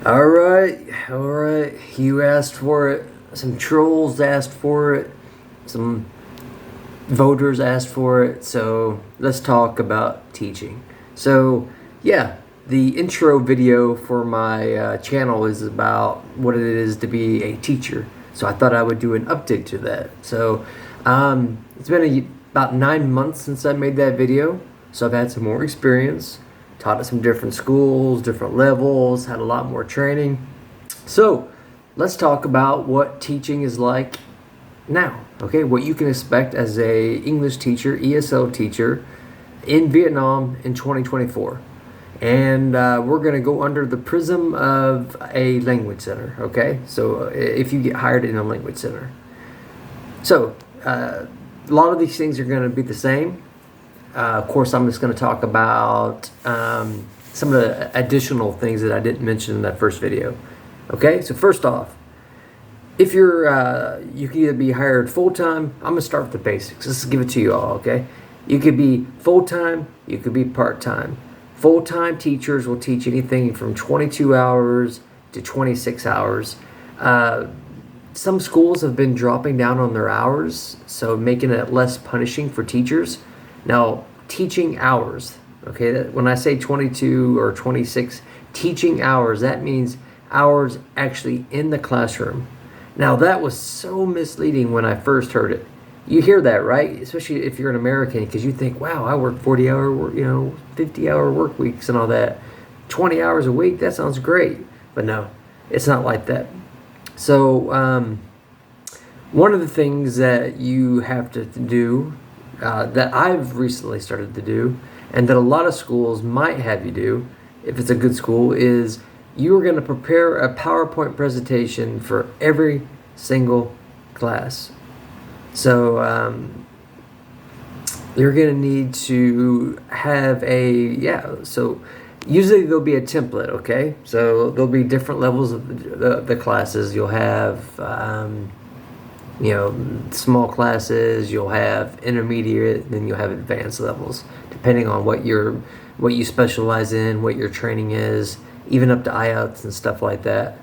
All right, all right. You asked for it. Some trolls asked for it. Some voters asked for it. So let's talk about teaching. So, yeah, the intro video for my channel is about what it is to be a teacher. So I thought I would do an update to that. So it's been about 9 months since I made that video. So I've had some more experience. Taught at some different schools, different levels, had a lot more training. So let's talk about what teaching is like now, okay? What you can expect as a English teacher, ESL teacher in Vietnam in 2024. And we're going to go under the prism of a language center, okay? So if you get hired in a language center. So a lot of these things are going to be the same. Of course, I'm just going to talk about some of the additional things that I didn't mention in that first video. Okay, so first off, if you're, you can either be hired full-time. I'm going to start with the basics. Let's give it to you all, okay? You could be full-time, you could be part-time. Full-time teachers will teach anything from 22 hours to 26 hours. Some schools have been dropping down on their hours, so making it less punishing for teachers. Now, teaching hours, okay, when I say 22 or 26 teaching hours, that means hours actually in the classroom. Now, that was so misleading when I first heard it. You hear that, right? Especially if you're an American, because you think, wow, I work 40-hour, 50-hour work weeks and all that. 20 hours a week, that sounds great. But no, it's not like that. So, one of the things that you have to do that I've recently started to do, and that a lot of schools might have you do, if it's a good school, is you're going to prepare a PowerPoint presentation for every single class. So you're going to need to have so usually there'll be a template, okay? So there'll be different levels of the classes. You'll have small classes, you'll have intermediate, then you'll have advanced levels, depending on what you specialize in, what your training is, even up to IELTS and stuff like that.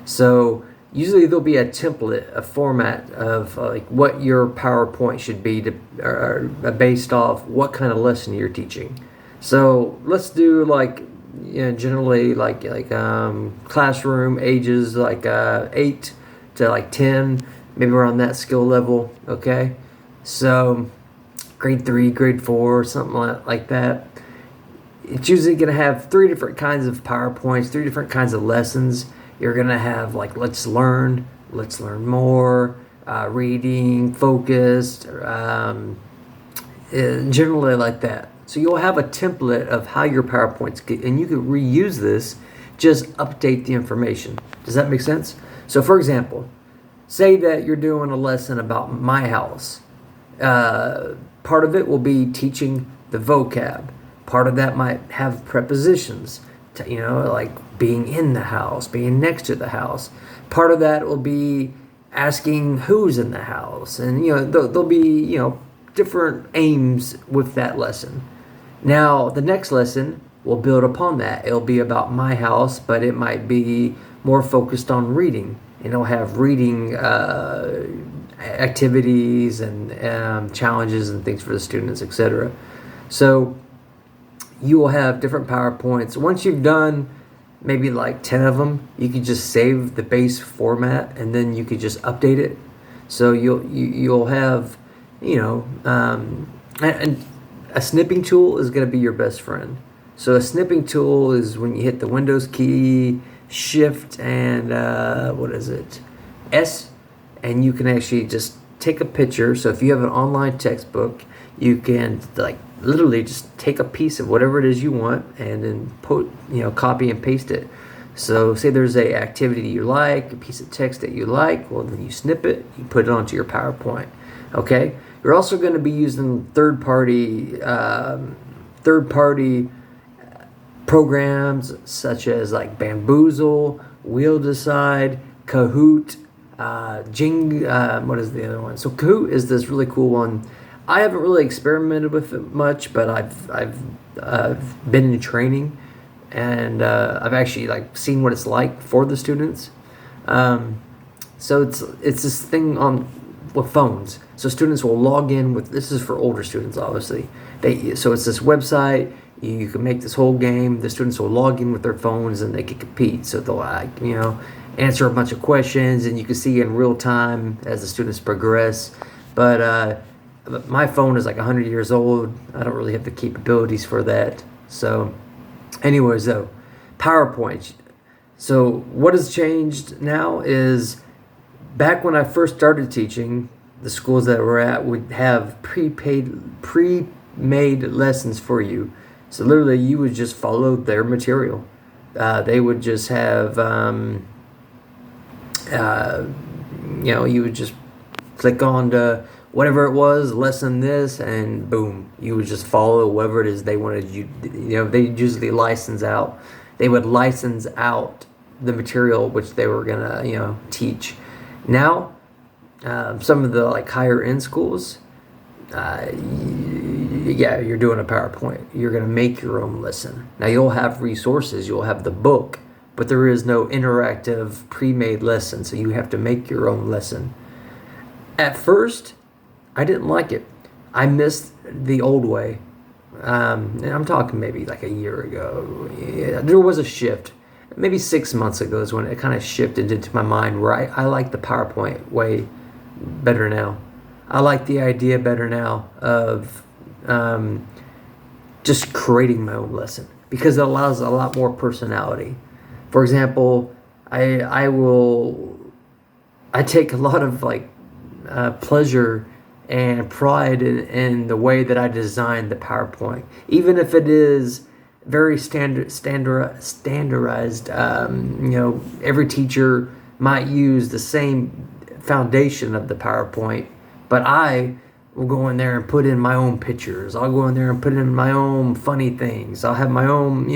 So usually there'll be a template, a format of like what your PowerPoint should be based off what kind of lesson you're teaching. So let's do generally classroom ages 8 to 10. Maybe we're on that skill level, okay? So grade 3, grade 4, something like that. It's usually going to have 3 different kinds of PowerPoints, 3 different kinds of lessons. You're going to have let's learn more, reading, focused, generally like that. So you'll have a template of how your PowerPoints get, and you can reuse this, just update the information. Does that make sense? So for example, say that you're doing a lesson about my house. Part of it will be teaching the vocab. Part of that might have prepositions, like being in the house, being next to the house. Part of that will be asking who's in the house. And, there'll be, different aims with that lesson. Now, the next lesson will build upon that. It'll be about my house, but it might be more focused on reading. And it'll have reading activities and challenges and things for the students, etc. So you will have different PowerPoints. Once you've done maybe 10 of them, you can just save the base format and then you could just update it. So you'll have, and a snipping tool is going to be your best friend. So a snipping tool is when you hit the Windows key, Shift, and S, and you can actually just take a picture. So if you have an online textbook, you can literally just take a piece of whatever it is you want and then copy and paste it. So say there's a activity you like, a piece of text that you like, well then you snip it, you put it onto your PowerPoint. Okay? You're also going to be using third-party programs such as Bamboozle, Wheel Decide, Kahoot, what is the other one? So Kahoot is this really cool one. I haven't really experimented with it much, but I've been in training, and I've actually like seen what it's like for the students. So it's this thing on with phones. So students will log in with, this is for older students, obviously. So it's this website. You can make this whole game. The students will log in with their phones and they can compete. So they'll answer a bunch of questions, and you can see in real time as the students progress. But my phone is like 100 years old. I don't really have the capabilities for that. So anyways, though, PowerPoint. So what has changed now is, back when I first started teaching, the schools that we're at would have pre-made lessons for you. So literally, you would just follow their material. They would just have, you would just click on to whatever it was, lesson this, and boom, you would just follow whatever it is they wanted you. They usually They would license out the material which they were gonna, teach. Now, some of the like higher end schools, you're doing a PowerPoint. You're going to make your own lesson. Now, you'll have resources. You'll have the book, but there is no interactive pre-made lesson, so you have to make your own lesson. At first, I didn't like it. I missed the old way. And I'm talking maybe like a year ago. Yeah, there was a shift. Maybe 6 months ago is when it kind of shifted into my mind, where I like the PowerPoint way better now. I like the idea better now of just creating my own lesson, because it allows a lot more personality. For example, I take a lot of pleasure and pride in the way that I design the PowerPoint, even if it is very standardized. Every teacher might use the same foundation of the PowerPoint, but I will go in there and put in my own pictures. I'll go in there and put in my own funny things. I'll have my own,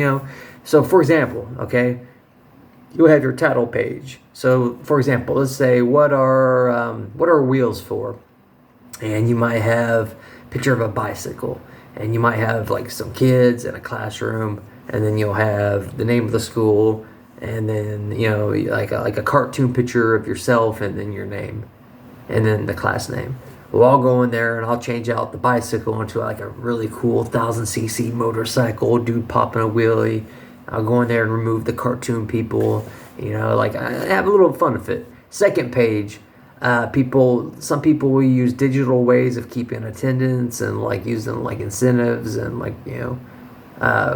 So, for example, okay, you'll have your title page. So, for example, let's say, what are wheels for? And you might have a picture of a bicycle, and you might have like some kids in a classroom, and then you'll have the name of the school, and then like a cartoon picture of yourself, and then your name, and then the class name. Well, I'll go in there and I'll change out the bicycle into like a really cool 1000cc motorcycle, dude popping a wheelie. I'll go in there and remove the cartoon people. I have a little fun with it. Second page. Some people will use digital ways of keeping attendance and like using like incentives and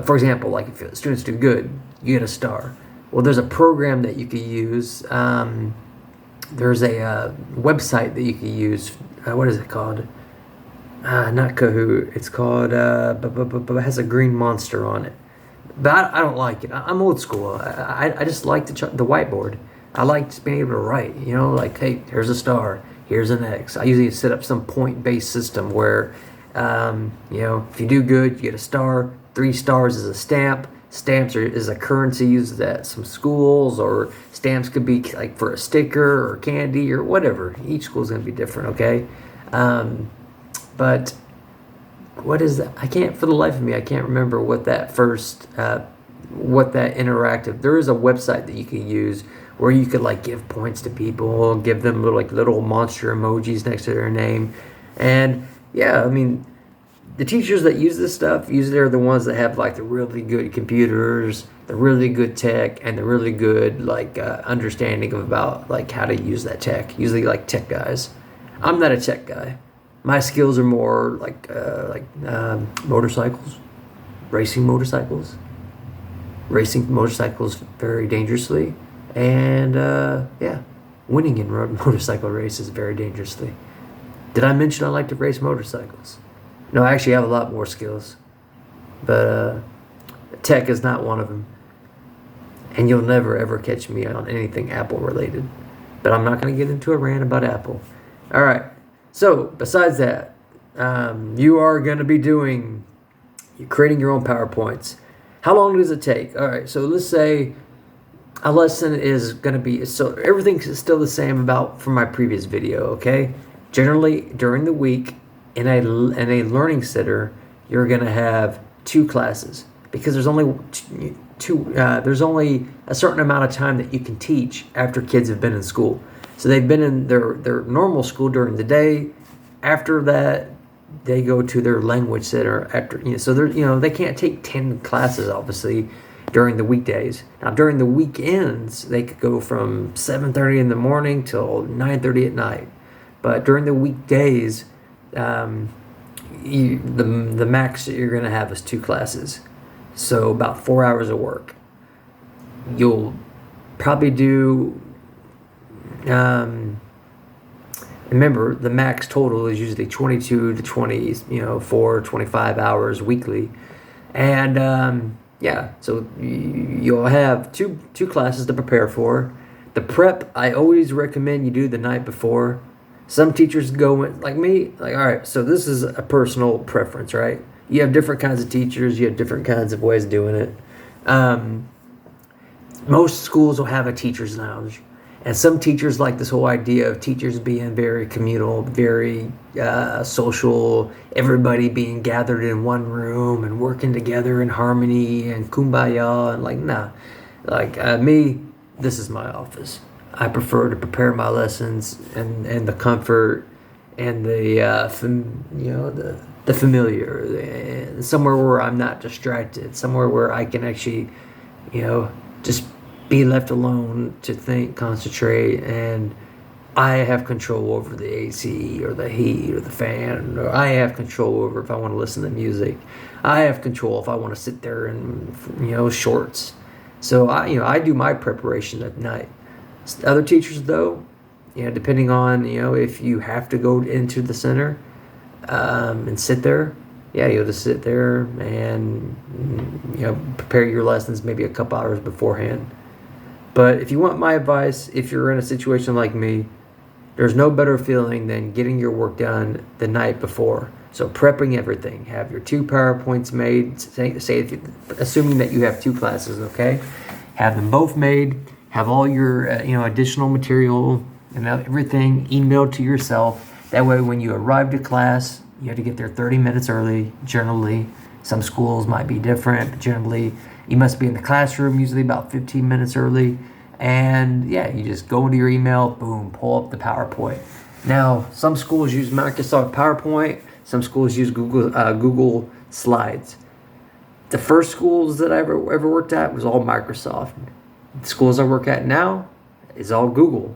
for example, like if students do good, you get a star. Well, there's a program that you could use. There's a website that you could use. What is it called? Not Kahoot. It's called. It has a green monster on it. But I don't like it. I'm old school. I just like the whiteboard. I like just being able to write, hey, here's a star, here's an X. I usually set up some point-based system where, if you do good, you get a star. 3 stars is a stamp. Stamps is a currency used at some schools, or stamps could be like for a sticker or candy or whatever. Each school's going to be different, okay? But what is that? For the life of me, I can't remember what that interactive. There is a website that you can use where you could like give points to people, give them little monster emojis next to their name. And yeah, the teachers that use this stuff, usually are the ones that have like the really good computers, the really good tech, and the really good understanding about like how to use that tech. Usually like tech guys. I'm not a tech guy. My skills are more motorcycles, racing motorcycles very dangerously. And winning in motorcycle races very dangerously. Did I mention I like to race motorcycles? No, I actually have a lot more skills, but tech is not one of them. And you'll never ever catch me on anything Apple related. But I'm not going to get into a rant about Apple. All right. So besides that, you are going to be creating your own PowerPoints. How long does it take? All right. So let's say a lesson is going to be, so everything's still the same from my previous video, okay? Generally, during the week, in a learning center, you're going to have 2 classes, because there's only there's only a certain amount of time that you can teach after kids have been in school. So they've been in their normal school during the day. After that, they go to their language center after, so they can't take 10 classes obviously during the weekdays. Now during the weekends, they could go from 7:30 in the morning till 9:30 at night. But during the weekdays, the max that you're going to have is 2 classes. So about 4 hours of work. You'll probably do, remember, the max total is usually 22 to 24, 25 hours weekly. And so you'll have two classes to prepare for. The prep, I always recommend you do the night before. Some teachers go in, like me, all right, so this is a personal preference, right? You have different kinds of teachers. You have different kinds of ways of doing it. Most schools will have a teacher's lounge. And some teachers like this whole idea of teachers being very communal, very social, everybody being gathered in one room and working together in harmony and kumbaya. And nah. Me, this is my office. I prefer to prepare my lessons and the comfort and the familiar, somewhere where I'm not distracted, somewhere where I can actually, just be left alone to think, concentrate, and I have control over the AC or the heat or the fan, or I have control over if I want to listen to music. I have control if I want to sit there in, shorts. So I do my preparation at night. Other teachers though, depending on, if you have to go into the center, and sit there, you'll just sit there and, prepare your lessons maybe a couple hours beforehand. But if you want my advice, if you're in a situation like me, there's no better feeling than getting your work done the night before. So prepping everything. Have your 2 PowerPoints made, assuming that you have 2 classes, okay? Have them both made. Have all your, additional material and everything emailed to yourself. That way when you arrive to class, you have to get there 30 minutes early, generally. Some schools might be different, but generally you must be in the classroom usually about 15 minutes early. And you just go into your email, boom, pull up the PowerPoint. Now, some schools use Microsoft PowerPoint. Some schools use Google Slides. The first schools that I ever worked at was all Microsoft. The schools I work at now is all Google.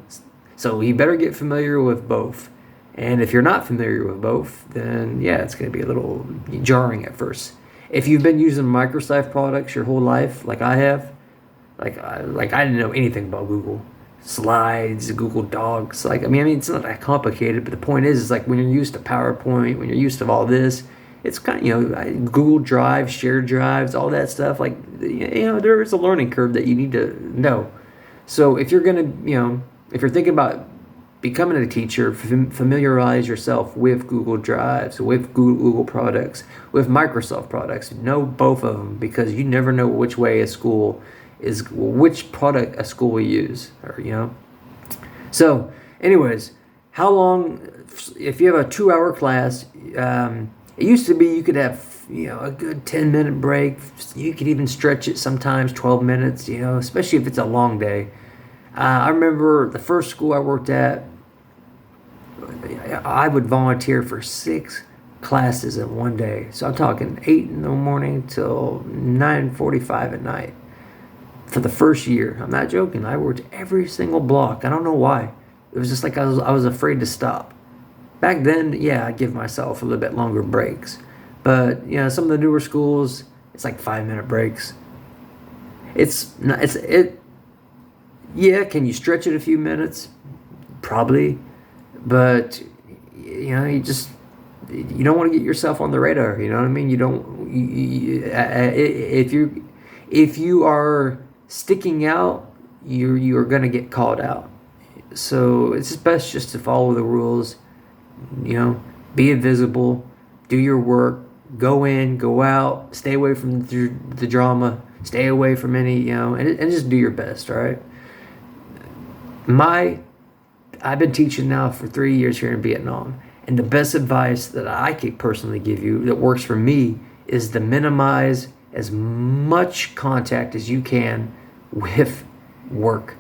So you better get familiar with both. And if you're not familiar with both, then it's going to be a little jarring at first. If you've been using Microsoft products your whole life, like I have, I didn't know anything about Google Slides, Google Docs. It's not that complicated, but the point is when you're used to PowerPoint, when you're used to all this, it's kind of, Google Drive, shared drives, all that stuff. There is a learning curve that you need to know. So if you're going to, if you're thinking about becoming a teacher, familiarize yourself with Google Drives, with Google products, with Microsoft products. Know both of them, because you never know which product a school will use, So, anyways, how long? If you have a 2-hour class, it used to be you could have a good 10-minute break. You could even stretch it sometimes 12 minutes. Especially if it's a long day. I remember the first school I worked at, I would volunteer for 6 classes in one day. So I'm talking 8 in the morning till 9:45 at night. For the first year, I'm not joking. I worked every single block. I don't know why. It was just I was afraid to stop. Back then, I'd give myself a little bit longer breaks. But some of the newer schools, it's 5-minute breaks. Can you stretch it a few minutes? Probably. But you don't want to get yourself on the radar. You know what I mean? If you are sticking out, you're going to get called out. So it's best just to follow the rules. Be invisible, do your work, go in, go out, stay away from the drama, stay away from any, and just do your best. All right. I've been teaching now for 3 years here in Vietnam, and the best advice that I could personally give you that works for me is to minimize as much contact as you can with work,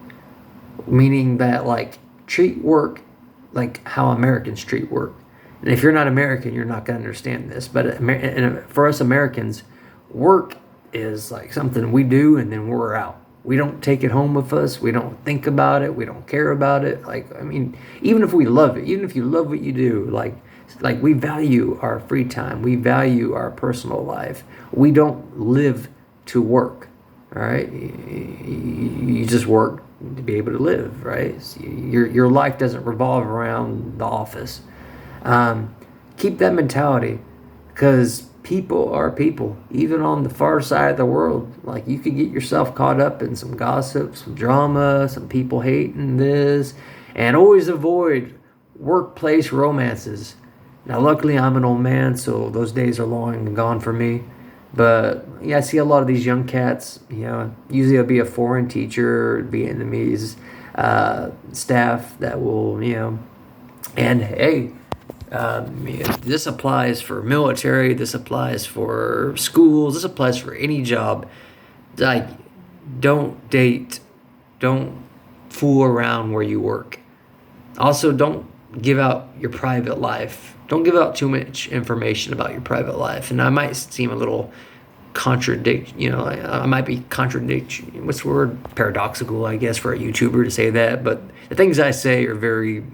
meaning that like treat work like how Americans treat work. And if you're not American, you're not going to understand this. But for us Americans, work is like something we do and then we're out. We don't take it home with us. We don't think about it. We don't care about it. Like, I mean, even if we love it, even if you love what you do, like we value our free time. We value our personal life. We don't live to work, all right? You just work to be able to live, right? So your life doesn't revolve around the office. Keep that mentality, because people are people, even on the far side of the world. Like, you could get yourself caught up in some gossip, some drama, some people hating this, and always avoid workplace romances. Now, luckily, I'm an old man, so those days are long and gone for me. But yeah, I see a lot of these young cats. Usually it'll be a foreign teacher, Vietnamese staff that will, and hey, this applies for military, this applies for schools, this applies for any job. Like, don't date, don't fool around where you work. Also, don't give out your private life. Don't give out too much information about your private life. And I might seem a little I might be what's the word? Paradoxical, I guess, for a YouTuber to say that. But the things I say are very,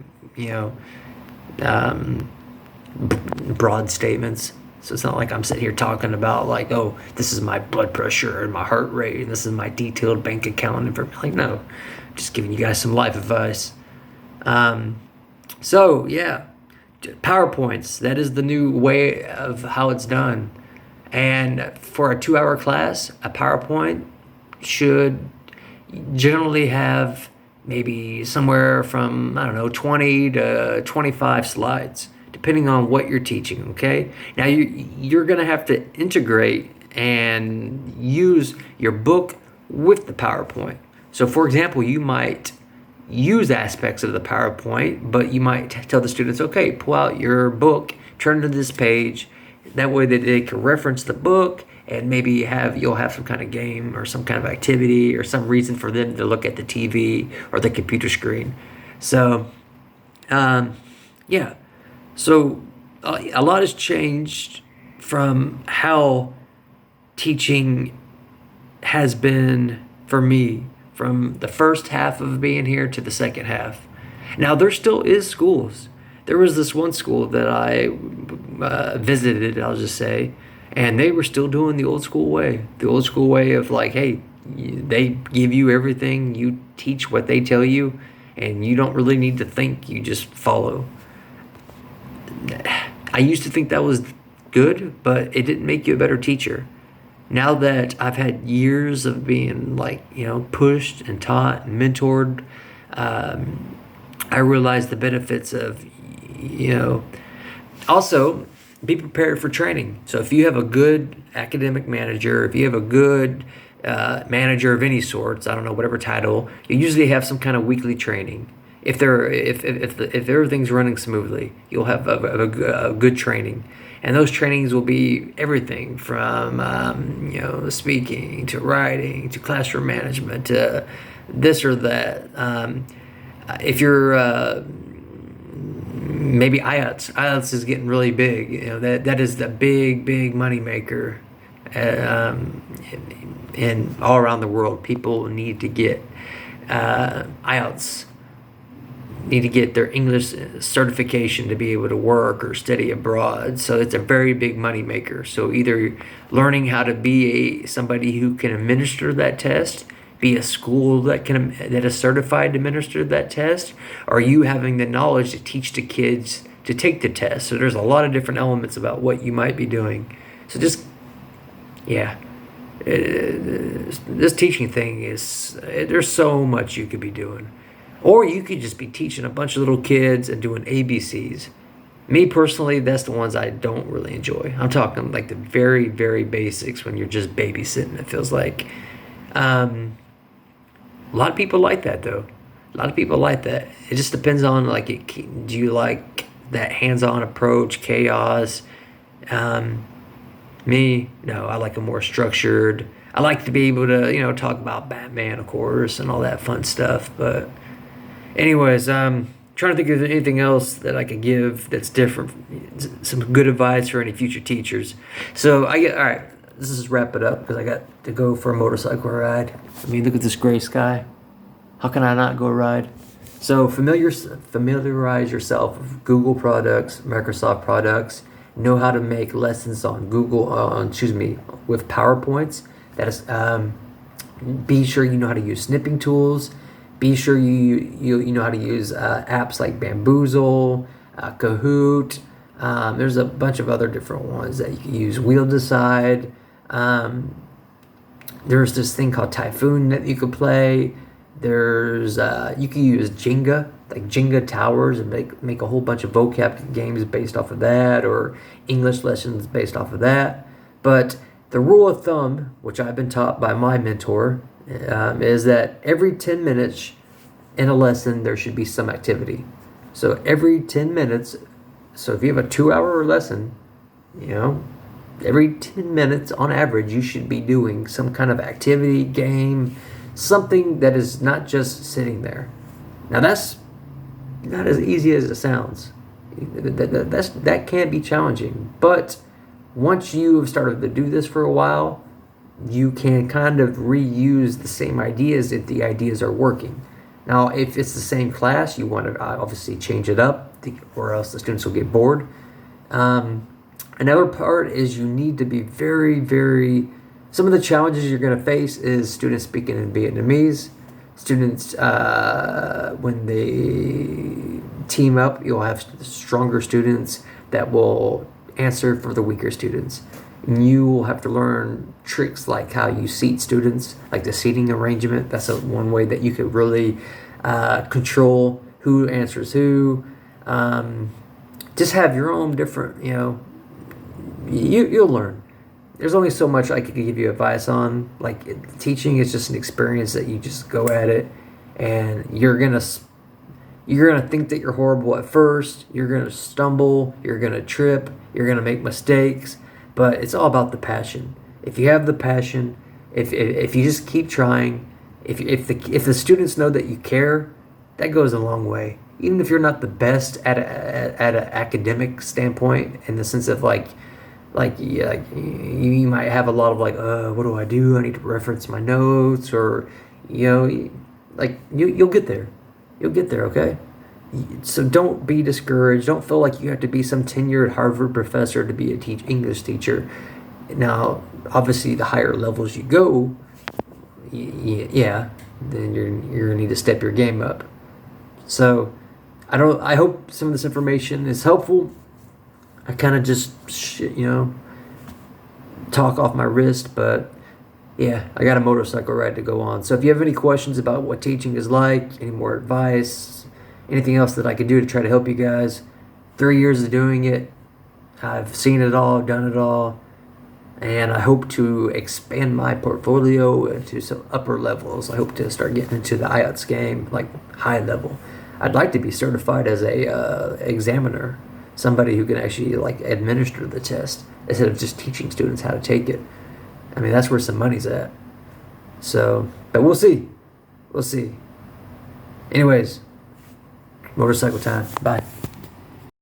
broad statements. So it's not like I'm sitting here talking about like, oh, this is my blood pressure and my heart rate and this is my detailed bank account information. Like, no, I'm just giving you guys some life advice. So yeah, PowerPoints, that is the new way of how it's done. And for a 2-hour class, a PowerPoint should generally have maybe somewhere from, 20 to 25 slides, depending on what you're teaching, okay? Now, you're going to have to integrate and use your book with the PowerPoint. So, for example, you might use aspects of the PowerPoint, but you might tell the students, okay, pull out your book, turn to this page. That way that they can reference the book, and maybe you'll have some kind of game or some kind of activity or some reason for them to look at the TV or the computer screen. So, yeah. So a lot has changed from how teaching has been for me from the first half of being here to the second half. Now, there still is schools. There was this one school that I visited, I'll just say, and they were still doing the old school way. The old school way of like, hey, they give you everything, you teach what they tell you, and you don't really need to think, you just follow. I used to think that was good, but it didn't make you a better teacher. Now that I've had years of being pushed and taught and mentored, I realize the benefits of, also be prepared for training. So if you have a good academic manager, if you have a good manager of any sorts, I don't know, whatever title, you usually have some kind of weekly training. If everything's running smoothly, you'll have a good training. And those trainings will be everything from, speaking to writing to classroom management to this or that. If you're maybe IELTS is getting really big. That is the big money maker, and all around the world, people need to get IELTS. Need to get their English certification to be able to work or study abroad. So it's a very big money maker. So either learning how to be somebody who can administer that test, be a school that is certified to administer that test, or you having the knowledge to teach the kids to take the test. So there's a lot of different elements about what you might be doing. So just, yeah. This teaching thing there's so much you could be doing. Or you could just be teaching a bunch of little kids and doing ABCs. Me personally, that's the ones I don't really enjoy. I'm talking like the very, very basics when you're just babysitting, it feels like. A lot of people like that, though. A lot of people like that. It just depends on, do you like that hands-on approach, chaos? Me, no, I like a more structured. I like to be able to, talk about Batman, of course, and all that fun stuff. But anyways, trying to think of anything else that I could give that's different. Some good advice for any future teachers. So all right. Let's just wrap it up because I got to go for a motorcycle ride. I mean, look at this gray sky. How can I not go ride? So familiarize yourself with Google products, Microsoft products. Know how to make lessons on with PowerPoints. That is, be sure you know how to use snipping tools. Be sure you know how to use apps like Bamboozle, Kahoot. There's a bunch of other different ones that you can use. Wheel Decide. There's this thing called Typhoon that you could play. There's you can use Jenga, like Jenga towers, and make a whole bunch of vocab games based off of that, or English lessons based off of that. But the rule of thumb, which I've been taught by my mentor, is that every 10 minutes in a lesson there should be some activity. So every 10 minutes, so if you have a 2-hour lesson, every 10 minutes on average you should be doing some kind of activity, game, something that is not just sitting there. Now that's not as easy as it sounds. That can be challenging. But once you've started to do this for a while, you can kind of reuse the same ideas if the ideas are working. Now, if it's the same class, you want to obviously change it up, or else the students will get bored. Another part is you need to be very, very... Some of the challenges you're going to face is students speaking in Vietnamese. Students, when they team up, you'll have stronger students that will answer for the weaker students. And you will have to learn tricks like how you seat students, like the seating arrangement. That's one way that you could really control who answers who. Just have your own different, you'll learn. There's only so much I could give you advice on. Like, teaching is just an experience that you just go at it, and you're gonna think that you're horrible at first. You're gonna stumble. You're gonna trip. You're gonna make mistakes. But it's all about the passion. If you have the passion, if you just keep trying, if the students know that you care, that goes a long way. Even if you're not the best at an academic standpoint, in the sense of like you might have a lot of what do I do? I need to reference my notes, or you'll get there. You'll get there, okay? So don't be discouraged. Don't feel like you have to be some tenured Harvard professor to be a English teacher. Now, obviously, the higher levels you go, then you're gonna need to step your game up. So, I hope some of this information is helpful. I kind of just, talk off my wrist, but yeah, I got a motorcycle ride to go on. So if you have any questions about what teaching is like, any more advice, anything else that I could do to try to help you guys, 3 years of doing it, I've seen it all, done it all, and I hope to expand my portfolio to some upper levels. I hope to start getting into the IELTS game, like high level. I'd like to be certified as a examiner, somebody who can actually administer the test instead of just teaching students how to take it. I mean, that's where some money's at. So, but we'll see. We'll see. Anyways, motorcycle time. Bye.